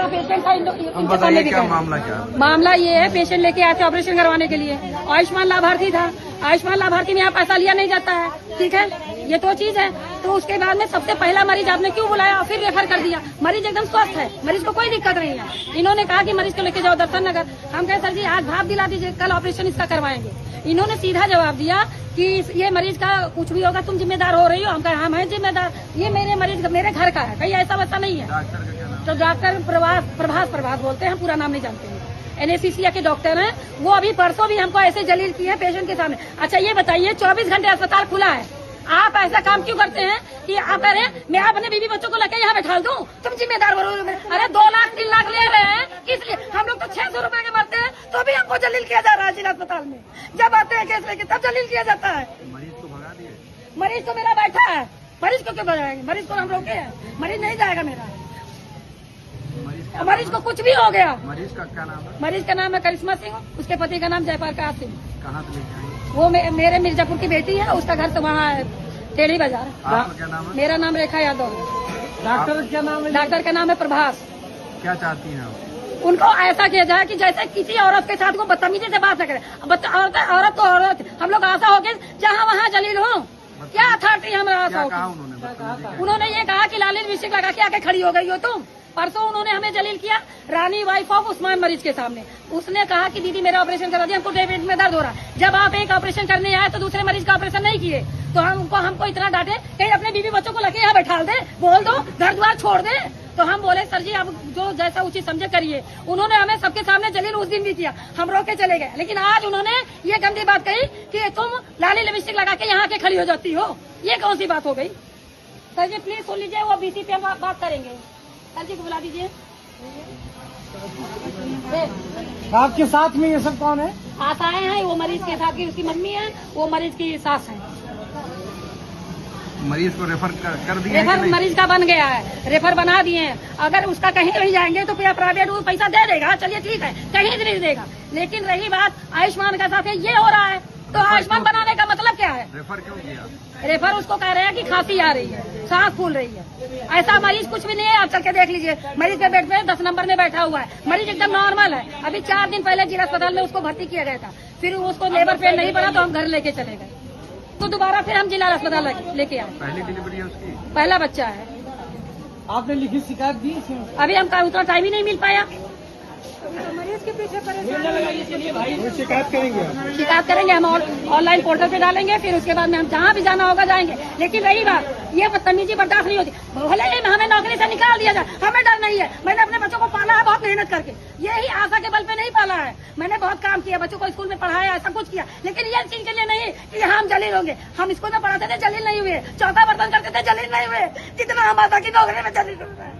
का पेशेंट था। हम बताइए क्या मामला क्या? मामला ये है, पेशेंट लेके आए थे ऑपरेशन करवाने के लिए, आयुष्मान लाभार्थी था। आयुष्मान लाभार्थी में यहाँ पैसा लिया नहीं जाता है, ठीक है, ये तो चीज है। तो उसके बाद में सबसे पहला मरीज आपने क्यों बुलाया और फिर रेफर कर दिया? मरीज एकदम स्वस्थ है, मरीज को कोई दिक्कत नहीं है। इन्होंने कहा कि मरीज को लेके जाओ दर्शन नगर। हम कहे सर जी आज भाप दिला दीजिए, कल ऑपरेशन इसका करवाएंगे। इन्होंने सीधा जवाब दिया कि ये मरीज का कुछ भी होगा तुम जिम्मेदार हो रही हो। हम कहे हम हैं जिम्मेदार, ये मेरे मरीज मेरे घर का है, कहीं ऐसा वैसा नहीं है। तो डॉक्टर प्रभास बोलते हैं, पूरा नाम नहीं जानते हैं, NACC के डॉक्टर हैं। वो अभी परसों भी हमको ऐसे जलील किए हैं पेशेंट के सामने। अच्छा ये बताइए 24 घंटे अस्पताल खुला है, आप ऐसा काम क्यों करते हैं कि आप कह रहे हैं मैं अपने बीवी बच्चों को लेकर यहाँ बैठा दूं, तुम जिम्मेदार बनो। अरे 2 लाख 3 लाख ले रहे हैं, किस लिए? हम लोग तो 600 रुपए के मरते हैं तो भी हमको जलील किया जा रहा है जिला अस्पताल में। जब आते हैं केस लेके तब जलील किया जाता है। मरीज को भगा दिए? मरीज तो मेरा बैठा है, मरीज को क्यों भगाएंगे? मरीज को हम रोके हैं, मरीज नहीं जाएगा मेरा। मरीज को कुछ भी हो गया। मरीज का क्या नाम है? मरीज का नाम है करिश्मा सिंह, उसके पति का नाम जयप्रकाश सिंह। कहाँ से लेके आए? वो मेरे मिर्जापुर की बेटी है, उसका घर तो वहाँ है टेढ़ी बाजार। आपका क्या नाम है? मेरा नाम रेखा यादव है। डॉक्टर क्या नाम है? डॉक्टर का नाम है प्रभास। क्या चाहती हैं आप? उनको ऐसा किया जाए कि जैसे किसी औरत के साथ को बदतमीजी से बात न करे। औरत तो औरत, हम लोग आशा हो गए जहाँ वहाँ जलील हो, क्या अथॉरिटी हमारा आशा हो। उन्होंने ये कहा कि लाली लिपस्टिक लगा के आके खड़ी हो गई हो तुम। परसों उन्होंने हमें जलील किया रानी वाइफ ऑफ उस्मान मरीज के सामने। उसने कहा कि दीदी मेरा ऑपरेशन करा दिया, हमको पेट में दर्द हो रहा है। जब आप एक ऑपरेशन करने आए तो दूसरे मरीज का ऑपरेशन नहीं किए, तो हमको इतना डांटे, कहीं अपने बीवी बच्चों को लगे यहाँ बैठा दे, बोल दो, घर द्वार छोड़ दे। तो हम बोले सर जी आप जो जैसा उचित समझे करिए। उन्होंने हमें सबके सामने जलील उस दिन भी किया, हम रोक के चले गए। लेकिन आज उन्होंने ये गंदी बात कही कि तुम लाली लिपस्टिक लगा के यहाँ के खड़ी हो जाती हो, ये कौन सी बात हो गई? सर जी प्लीज सुन लीजिए, वो BC पे हम बात करेंगे। सर जी को बुला दीजिए। आपके साथ में ये सब कौन है? आशाएं हैं, वो मरीज के साथ की उसकी मम्मी है, वो मरीज की सास है। मरीज को रेफर कर दिया? रेफर मरीज का बन गया है, रेफर बना दिए हैं। अगर उसका कहीं नहीं जाएंगे तो फिर प्राइवेट वो पैसा दे देगा, चलिए ठीक है, कहीं नहीं देगा। लेकिन रही बात आयुष्मान का साथ ये हो रहा है, तो आयुष्मान बनाने का मतलब क्या है? रेफर क्यों किया? रेफर उसको कह रहे हैं कि खांसी आ रही है, सांस फूल रही है। ऐसा मरीज कुछ भी नहीं है, आप चल के देख लीजिए। मरीज के बेड पे 10 नंबर में बैठा हुआ है, मरीज एकदम नॉर्मल है। अभी 4 दिन पहले जिला अस्पताल में उसको भर्ती किया गया था, फिर उसको लेबर पेन नहीं पड़ा तो हम घर लेके चले गए। तो दोबारा फिर हम जिला अस्पताल लेके आए। पहली डिलीवरी है उसकी? पहला बच्चा है। आपने लिखित शिकायत दी? अभी हमका उतना टाइम ही नहीं मिल पाया। मरीज के पीछे शिकायत करेंगे? शिकायत करेंगे हम, ऑनलाइन पोर्टल पे डालेंगे, फिर उसके बाद में हम जहाँ भी जाना होगा जाएंगे। लेकिन रही बात, ये बदतमीजी बर्दाश्त नहीं होती। भले ही हमें नौकरी से निकाल दिया जाए, हमें डर नहीं है। मैंने अपने बच्चों को पाला है बहुत मेहनत करके, यही आशा के बल पे नहीं पाला है। मैंने बहुत काम किया, बच्चों को स्कूल में पढ़ाया, ऐसा कुछ किया। लेकिन ये चीज के लिए नहीं कि हम जलील होंगे। हम स्कूल में पढ़ाते थे, जलील नहीं हुए। चौथा बर्तन करते थे, जलील नहीं हुए। जितना हम आशा की नौकरी में जलील हुए।